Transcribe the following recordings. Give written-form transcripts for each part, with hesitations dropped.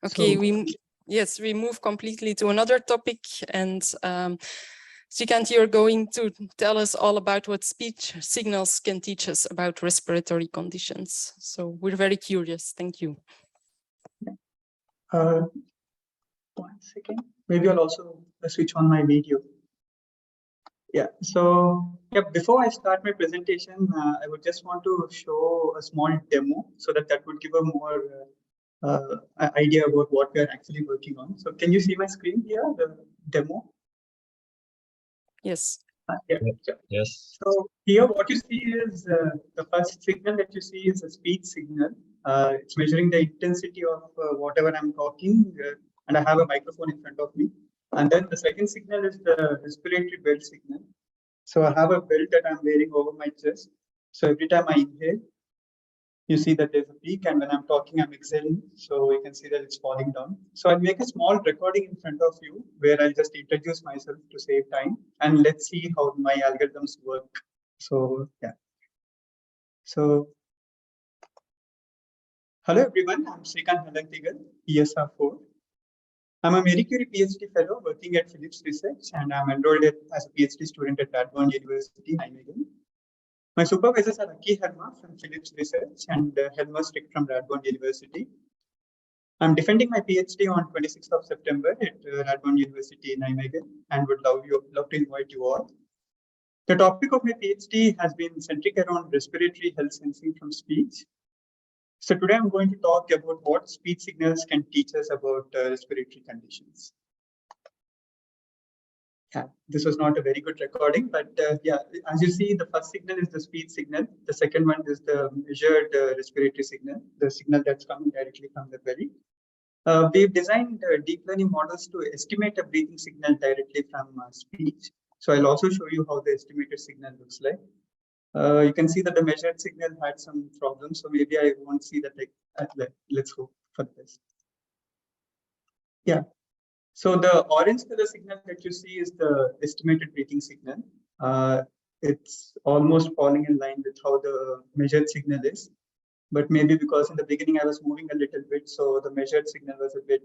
Okay, we move completely to another topic, and Srikant, you're going to tell us all about what speech signals can teach us about respiratory conditions. So we're very curious. Thank you. 1 second. Maybe I'll also switch on my video. Yeah, so before I start my presentation, I would just want to show a small demo so that would give a more idea about what we are actually working on. So can you see my screen here, the demo? Yes. Yes. So here what you see is the first signal that you see is a speech signal. It's measuring the intensity of whatever I'm talking, and I have a microphone in front of me. And then the second signal is the respiratory belt signal. So I have a belt that I'm wearing over my chest. So every time I inhale, you see that there's a peak, and when I'm talking, I'm exhaling. So you can see that it's falling down. So I'll make a small recording in front of you where I'll just introduce myself to save time, and let's see how my algorithms work. So yeah. So hello everyone, I'm Srikant Nalantigal, ESR4. I'm a Marie Curie PhD fellow working at Philips Research, and I'm enrolled as a PhD student at Radboud University, Nijmegen. My supervisors are Aki Herma from Philips Research and Helma Strick from Radboud University. I'm defending my PhD on 26th of September at Radboud University, Nijmegen, and would love to invite you all. The topic of my PhD has been centric around respiratory health sensing from speech. So today I'm going to talk about what speech signals can teach us about respiratory conditions. Yeah, this was not a very good recording, but yeah, as you see, the first signal is the speech signal. The second one is the measured respiratory signal, the signal that's coming directly from the belly. We've designed deep learning models to estimate a breathing signal directly from speech. So I'll also show you how the estimated signal looks like. You can see that the measured signal had some problems, so maybe I won't see that. Let's hope for this. Yeah. So the orange color signal that you see is the estimated breathing signal. It's almost falling in line with how the measured signal is, but maybe because in the beginning I was moving a little bit, so the measured signal was a bit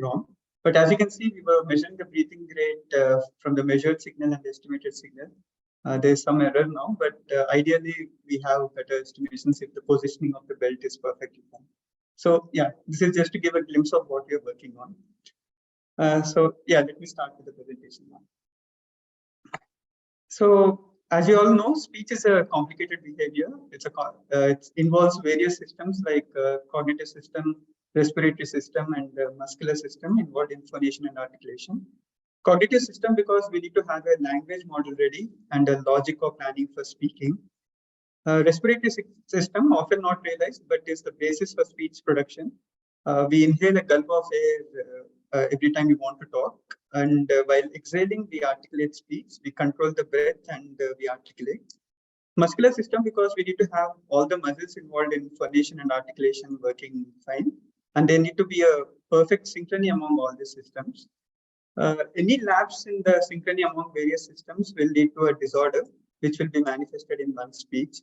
wrong. But as you can see, we were measuring the breathing rate from the measured signal and the estimated signal. There's some error now, but ideally we have better estimations if the positioning of the belt is perfectly fine. So yeah, this is just to give a glimpse of what we're working on. So yeah, let me start with the presentation now. So as you all know, speech is a complicated behavior. It involves various systems like cognitive system, respiratory system, and muscular system involved in phonation and articulation. Cognitive system because we need to have a language model ready and a logic or planning for speaking. Respiratory system, often not realized, but is the basis for speech production. We inhale a gulp of air every time we want to talk, and while exhaling, we articulate speech. We control the breath and we articulate. Muscular system because we need to have all the muscles involved in phonation and articulation working fine, and there need to be a perfect synchrony among all the systems. Any lapse in the synchrony among various systems will lead to a disorder, which will be manifested in one's speech.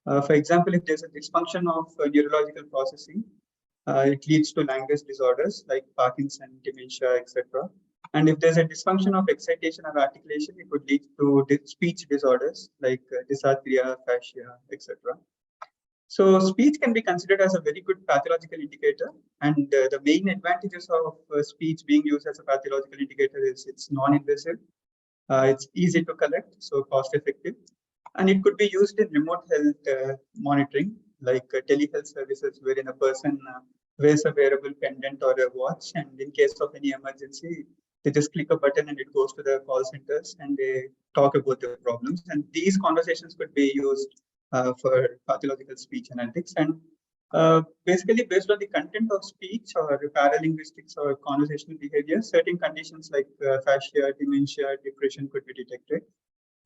For example, if there's a dysfunction of neurological processing, it leads to language disorders like Parkinson, dementia, etc. And if there's a dysfunction of excitation or articulation, it would lead to speech disorders like dysarthria, aphasia, etc. So speech can be considered as a very good pathological indicator, and the main advantages of speech being used as a pathological indicator is it's non-invasive, it's easy to collect, so cost-effective, and it could be used in remote health monitoring, like telehealth services, wherein a person wears a wearable pendant or a watch, and in case of any emergency, they just click a button and it goes to the call centers and they talk about their problems. And these conversations could be used for pathological speech analytics. And basically, based on the content of speech or paralinguistics or conversational behavior, certain conditions like aphasia, dementia, depression could be detected.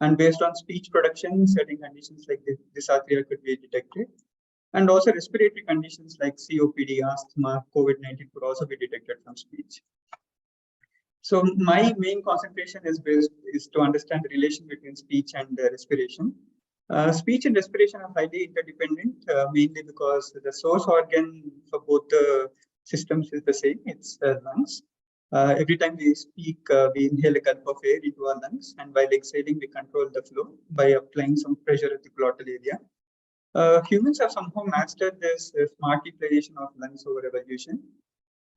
And based on speech production, certain conditions like dysarthria could be detected. And also respiratory conditions like COPD, asthma, COVID-19 could also be detected from speech. So my main concentration is to understand the relation between speech and respiration. Speech and respiration are highly interdependent, mainly because the source organ for both the systems is the same. It's lungs. Every time we speak, we inhale a gulp of air into our lungs, and while exhaling, we control the flow by applying some pressure at the glottal area. Humans have somehow mastered this smart utilization of lungs over evolution.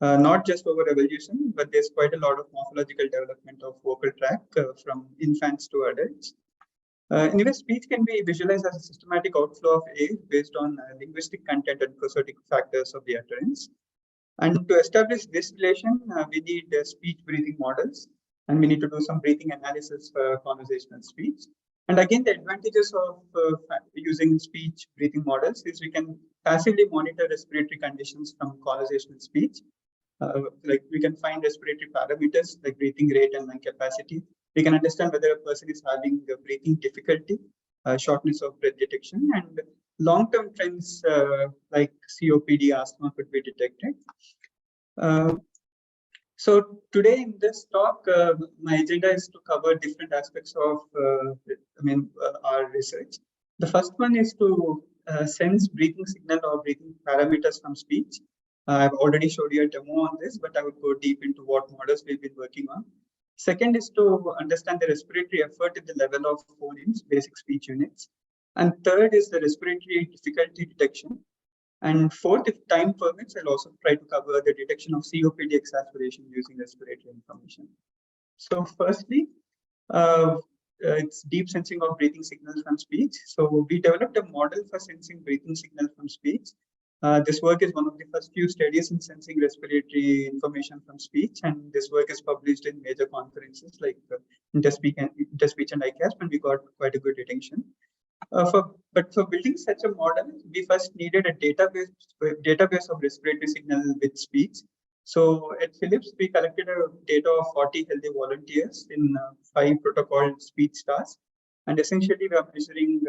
Not just over evolution, but there's quite a lot of morphological development of vocal tract from infants to adults. Anyway, speech can be visualized as a systematic outflow of air based on linguistic content and prosodic factors of the utterance. And to establish this relation, we need speech breathing models, and we need to do some breathing analysis for conversational speech. And again, the advantages of using speech breathing models is we can passively monitor respiratory conditions from conversational speech. Like we can find respiratory parameters like breathing rate and lung capacity. We can understand whether a person is having breathing difficulty, shortness of breath detection, and long-term trends like COPD, asthma could be detected. So today in this talk, my agenda is to cover different aspects of, our research. The first one is to sense breathing signal or breathing parameters from speech. I've already showed you a demo on this, but I would go deep into what models we've been working on. Second is to understand the respiratory effort at the level of phonemes, basic speech units. And third is the respiratory difficulty detection. And fourth, if time permits, I'll also try to cover the detection of COPD exacerbation using respiratory information. So firstly, it's deep sensing of breathing signals from speech. So we developed a model for sensing breathing signals from speech. This work is one of the first few studies in sensing respiratory information from speech, and this work is published in major conferences like Interspeech and ICASP, and we got quite a good attention. But for building such a model, we first needed a database of respiratory signal with speech. So at Philips, we collected a data of 40 healthy volunteers in 5 protocol speech tasks, and essentially we are measuring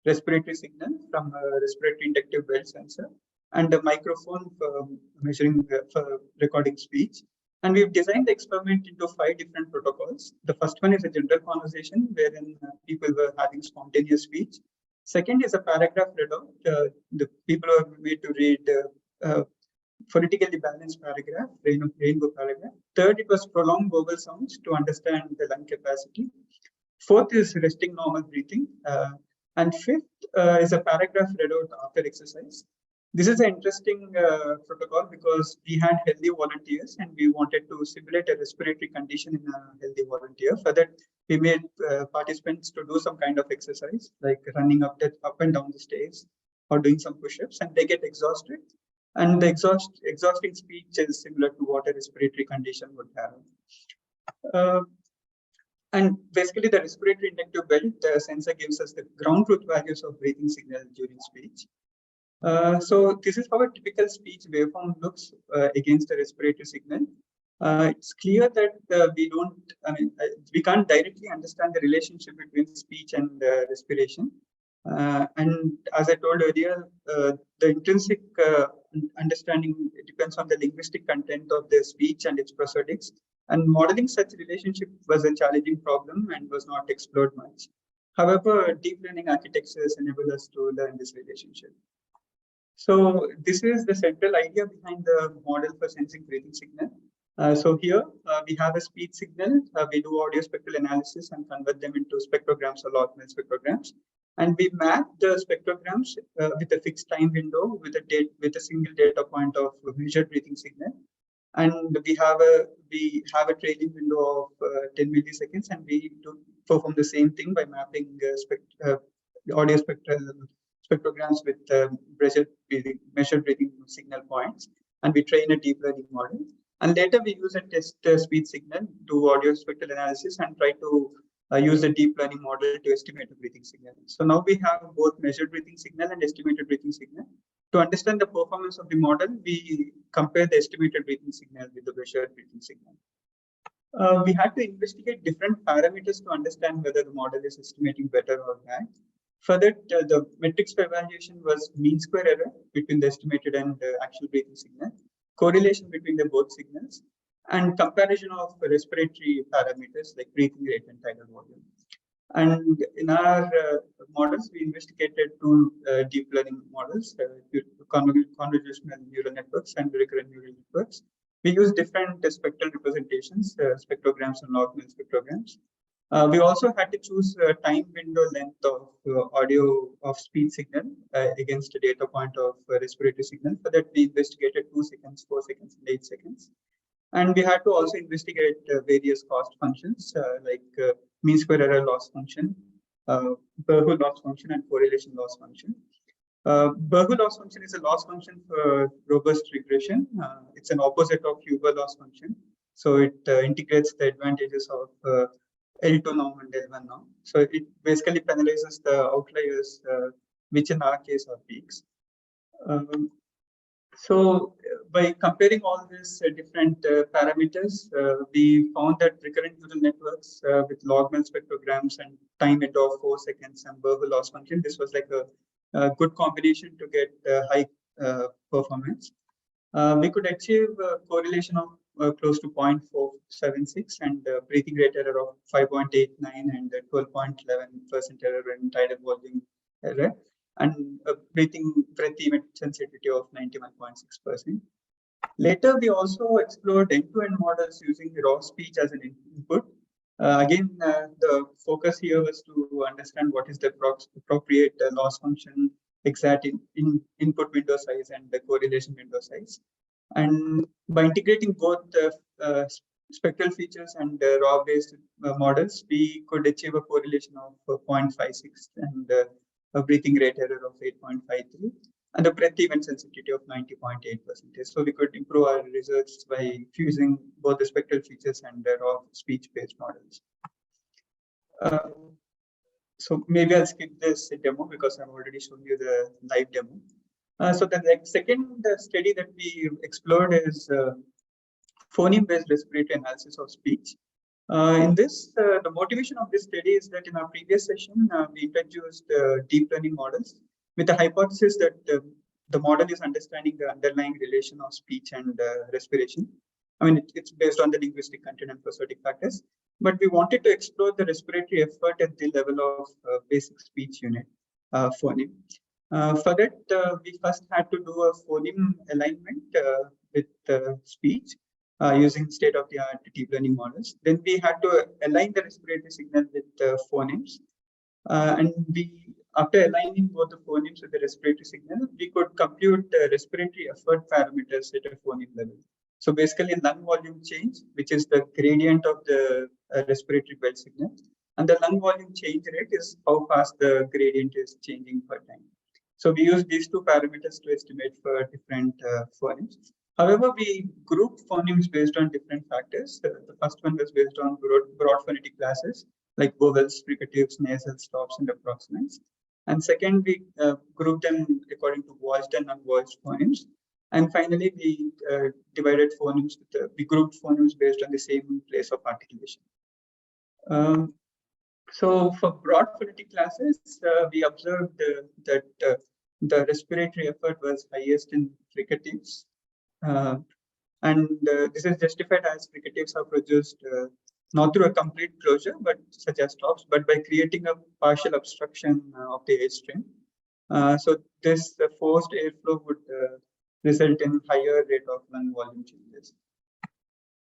respiratory signal from a respiratory inductive belt sensor and a microphone for measuring for recording speech. And we've designed the experiment into 5 different protocols. The first one is a general conversation wherein people were having spontaneous speech. Second is a paragraph read out. The people are made to read phonetically balanced paragraph, rainbow paragraph. Third, it was prolonged verbal sounds to understand the lung capacity. Fourth is resting normal breathing. And fifth is a paragraph read out after exercise. This is an interesting protocol because we had healthy volunteers and we wanted to simulate a respiratory condition in a healthy volunteer. For that, we made participants to do some kind of exercise, like running up and down the stairs or doing some push-ups, and they get exhausted. And the exhausting speech is similar to what a respiratory condition would have. And basically, the respiratory inductive belt sensor gives us the ground truth values of breathing signal during speech. So this is how a typical speech waveform looks against a respiratory signal. It's clear that we can't directly understand the relationship between speech and respiration. And as I told earlier, the intrinsic understanding depends on the linguistic content of the speech and its prosodics. And modeling such relationship was a challenging problem and was not explored much. However, deep learning architectures enable us to learn this relationship. So this is the central idea behind the model for sensing breathing signal. So here we have a speech signal. We do audio spectral analysis and convert them into spectrograms or log-mel spectrograms. And we map the spectrograms with a fixed time window with a single data point of measured breathing signal. And we have a trailing window of 10 milliseconds, and we do perform the same thing by mapping audio spectrograms with measured breathing signal points, and we train a deep learning model. And later we use a test speech signal, do audio spectral analysis, and try to use the deep learning model to estimate the breathing signal. So now we have both measured breathing signal and estimated breathing signal. To understand the performance of the model, we compare the estimated breathing signal with the measured breathing signal. We had to investigate different parameters to understand whether the model is estimating better or bad. For that, the metrics for evaluation was mean square error between the estimated and actual breathing signal, correlation between the both signals, and comparison of respiratory parameters like breathing rate and tidal volume. And in our models, we investigated two deep learning models, convolutional neural networks and recurrent neural networks. We use different spectral representations, spectrograms and log-mail spectrograms. We also had to choose time window length of audio of speech signal against a data point of respiratory signal. For that, we investigated 2 seconds, 4 seconds, and 8 seconds. And we had to also investigate various cost functions like mean square error loss function, Burgos loss function, and correlation loss function. Burgos loss function is a loss function for robust regression. It's an opposite of Huber loss function. So it integrates the advantages of L2 norm and L1 norm. So it basically penalizes the outliers, which in our case are peaks. So by comparing all these different parameters, we found that recurrent neural networks with log-mail spectrograms and time window of 4 seconds and Burgos loss function, this was like a good combination to get high performance. We could achieve a correlation of close to 0.476 and breathing rate error of 5.89 and 12.11% error in tidal volume error, and a breath event sensitivity of 91.6%. Later, we also explored end-to-end models using raw speech as an input. Again, the focus here was to understand what is the appropriate loss function, exact input window size, and the correlation window size. And by integrating both the spectral features and raw-based models, we could achieve a correlation of 0.56 and a breathing rate error of 8.53 and a breath event sensitivity of 90.8%. So we could improve our results by fusing both the spectral features and the raw speech-based models. So maybe I'll skip this demo because I've already shown you the live demo. So the second study that we explored is phoneme-based respiratory analysis of speech. In this, the motivation of this study is that in our previous session, we introduced deep learning models with the hypothesis that the model is understanding the underlying relation of speech and respiration. I mean, it's based on the linguistic content and prosodic factors, but we wanted to explore the respiratory effort at the level of basic speech unit, phoneme. For that, we first had to do a phoneme alignment with speech using state-of-the-art deep learning models. Then we had to align the respiratory signal with phonemes. And after aligning both the phonemes with the respiratory signal, we could compute respiratory effort parameters at a phoneme level. So basically, lung volume change, which is the gradient of the respiratory belt signal, and the lung volume change rate is how fast the gradient is changing per time. So we use these two parameters to estimate for different phonemes. However, we grouped phonemes based on different factors. The first one was based on broad phonetic classes like vowels, fricatives, nasal stops, and approximants. And second, we grouped them according to voiced and unvoiced phonemes. And finally, we divided phonemes we grouped phonemes based on the same place of articulation. So for broad phonetic classes, we observed that the respiratory effort was highest in fricatives. And this is justified as fricatives are produced not through a complete closure, but such as stops, but by creating a partial obstruction of the air stream. So this forced airflow would result in higher rate of lung volume changes.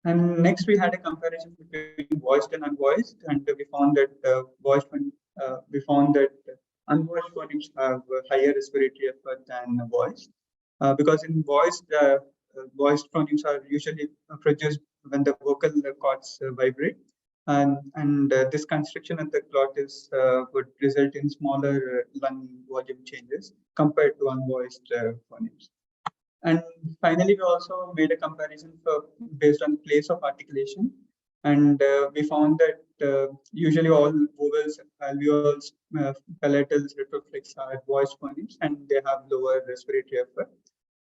And next, we had a comparison between voiced and unvoiced, and we found that unvoiced phonemes have higher respiratory effort than voiced, because in voiced phonemes are usually produced when the vocal cords vibrate, and this constriction of the glottis would result in smaller lung volume changes compared to unvoiced phonemes. And finally, we also made a comparison based on place of articulation. And we found that usually all vowels, alveoles, palatals, retroflex are voiced phonemes, and they have lower respiratory effort.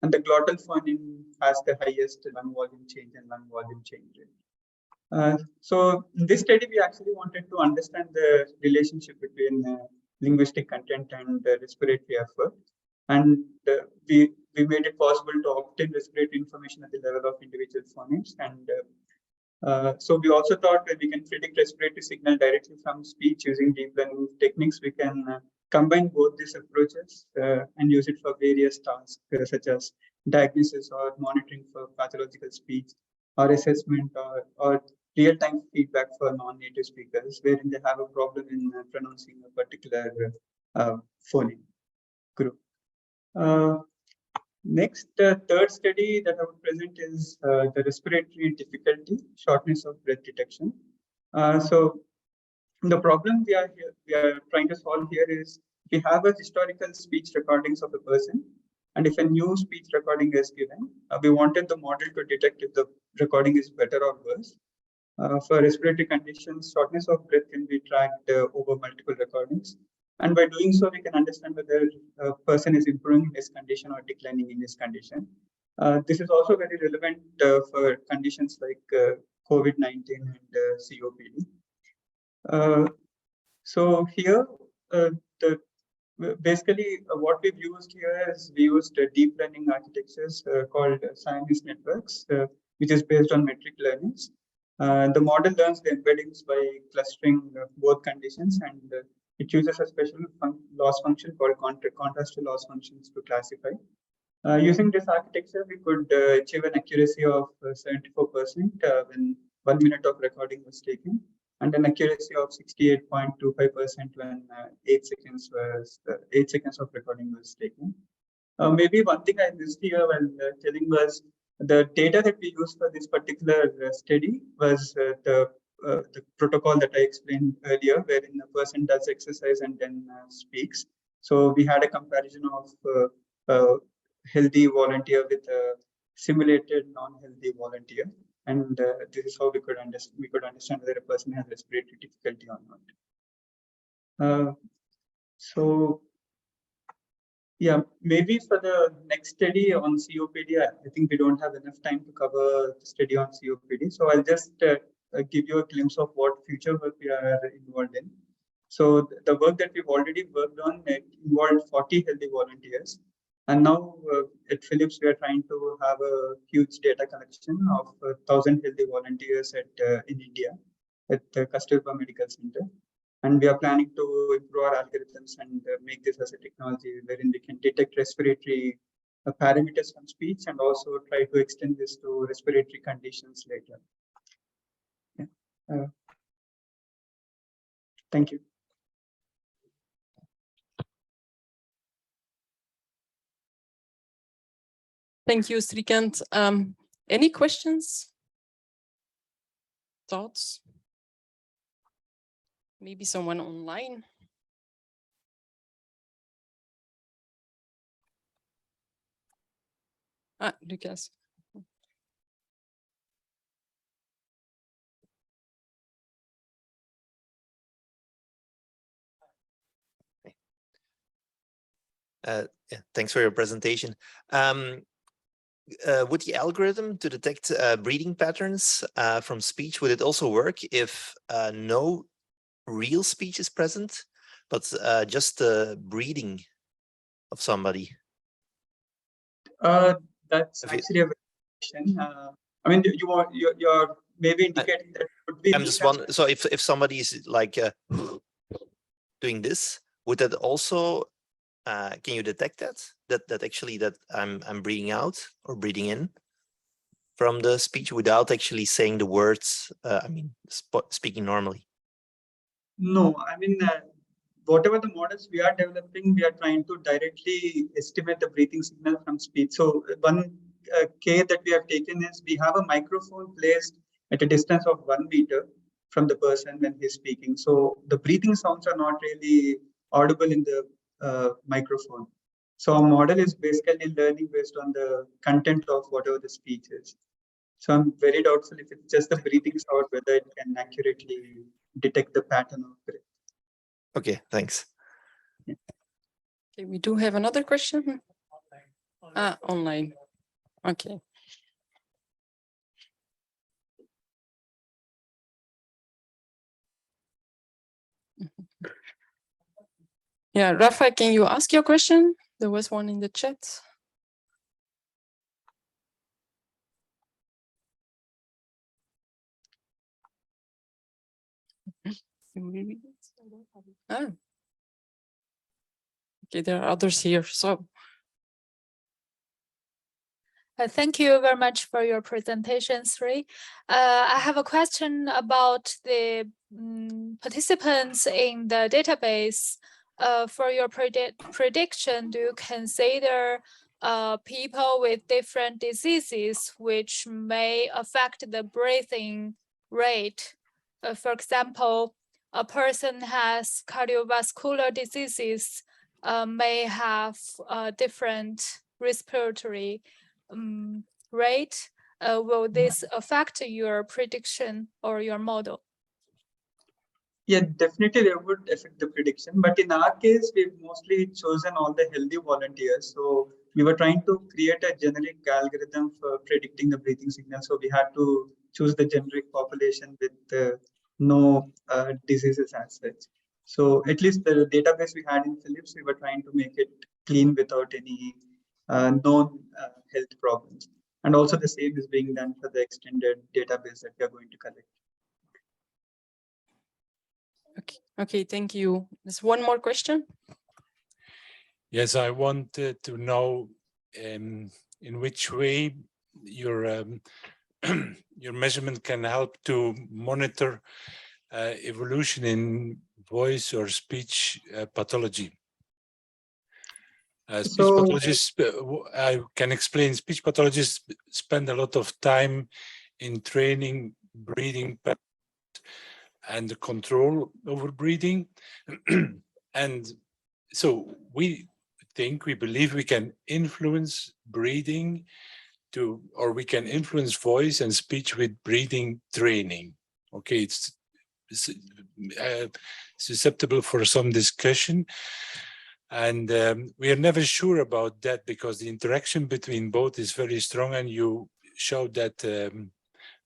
And the glottal phoneme has the highest lung volume change and lung volume change rate. So in this study, we actually wanted to understand the relationship between linguistic content and respiratory effort. And we made it possible to obtain respiratory information at the level of individual phonemes. And So we also thought that we can predict respiratory signal directly from speech using deep learning techniques. We can combine both these approaches and use it for various tasks such as diagnosis or monitoring for pathological speech or assessment or real-time feedback for non-native speakers wherein they have a problem in pronouncing a particular phoneme group. Next, third study that I would present is the respiratory difficulty, shortness of breath detection. So the problem we are trying to solve here is we have a historical speech recordings of a person, and if a new speech recording is given, we wanted the model to detect if the recording is better or worse. For respiratory conditions, shortness of breath can be tracked over multiple recordings. And by doing so, we can understand whether a person is improving in this condition or declining in this condition. This is also very relevant for conditions like COVID-19 and COPD. So here, basically what we've used here is we used deep learning architectures called Siamese networks, which is based on metric learnings. The model learns the embeddings by clustering both conditions, and it uses a special loss function called contrast to loss functions to classify. Using this architecture, we could achieve an accuracy of 74% when 1 minute of recording was taken, and an accuracy of 68.25% when 8 seconds of recording was taken. Maybe one thing I missed here while telling was the data that we used for this particular study was the protocol that I explained earlier, wherein a person does exercise and then speaks. So we had a comparison of healthy volunteer with a simulated non-healthy volunteer, and this is how we could understand whether a person has respiratory difficulty or not. So yeah, maybe for the next study on COPD, I think we don't have enough time to cover the study on COPD. So I'll just give you a glimpse of what future work we are involved in. So the work that we've already worked on involved 40 healthy volunteers. And now at Philips, we are trying to have a huge data collection of 1,000 healthy volunteers in India at the Kasturba Medical Center. And we are planning to improve our algorithms and make this as a technology wherein we can detect respiratory parameters from speech and also try to extend this to respiratory conditions later. Yeah. Thank you. Thank you, Srikant. Any questions? Thoughts? Maybe someone online? Lucas. Yeah, thanks for your presentation. Would the algorithm to detect breathing patterns from speech, would it also work if no real speech is present, but just the breathing of somebody? That's actually a very good question. I mean, you're maybe indicating that would be. I'm just wondering. So if somebody is like doing this, would that also? Can you detect that actually that I'm breathing out or breathing in from the speech without actually saying the words? I mean, speaking normally. No, I mean, whatever the models we are developing, we are trying to directly estimate the breathing signal from speech. So one care that we have taken is we have a microphone placed at a distance of 1 meter from the person when he's speaking. So the breathing sounds are not really audible in the microphone. So our model is basically learning based on the content of whatever the speech is. So I'm very doubtful if it's just the breathing sound, whether it can accurately detect the pattern of breath. Okay, thanks. Yeah. Okay, we do have another question. Online. Okay. Yeah, Rafa, can you ask your question? There was one in the chat. Ah. Okay, there are others here, so. Thank you very much for your presentation, Sri. I have a question about the participants in the database. For your prediction, do you consider people with different diseases which may affect the breathing rate? For example, a person has cardiovascular diseases may have different respiratory rate. Will this affect your prediction or your model? Yeah, definitely they would affect the prediction. But in our case, we've mostly chosen all the healthy volunteers. So we were trying to create a generic algorithm for predicting the breathing signal. So we had to choose the generic population with no diseases as such. So at least the database we had in Philips, we were trying to make it clean without any known health problems. And also the same is being done for the extended database that we are going to collect. Okay, thank you. There's one more question. Yes, I wanted to know in which way your your measurement can help to monitor evolution in voice or speech pathology. Speech pathologists, I can explain, speech pathologists spend a lot of time in training breathing and the control over breathing. And so we believe we can influence breathing or we can influence voice and speech with breathing training. Okay, it's susceptible for some discussion. And we are never sure about that because the interaction between both is very strong, and you showed that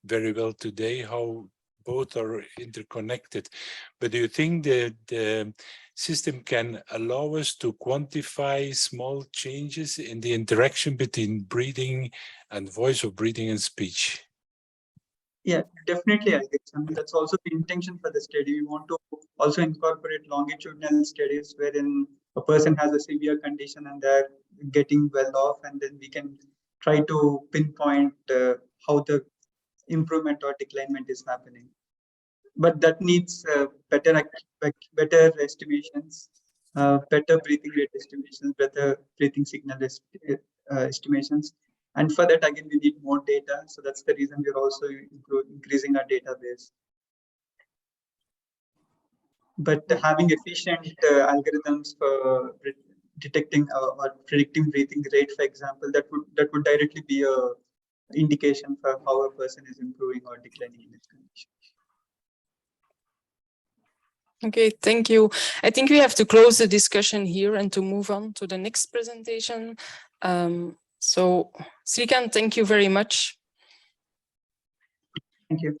very well today, how both are interconnected. But do you think that the system can allow us to quantify small changes in the interaction between breathing and voice, or breathing and speech? Yeah, definitely, Alex. I mean, that's also the intention for the study. We want to also incorporate longitudinal studies wherein a person has a severe condition and they're getting well off, and then we can try to pinpoint how the improvement or declinement is happening. But that needs better estimations, better breathing rate estimations, better breathing signal estimations. And for that, again, we need more data. So that's the reason we're also increasing our database. But having efficient algorithms for detecting or predicting breathing rate, for example, that would directly be a indication for how a person is improving or declining in its condition. Okay, thank you. I think we have to close the discussion here and to move on to the next presentation. So Srikant, thank you very much. Thank you.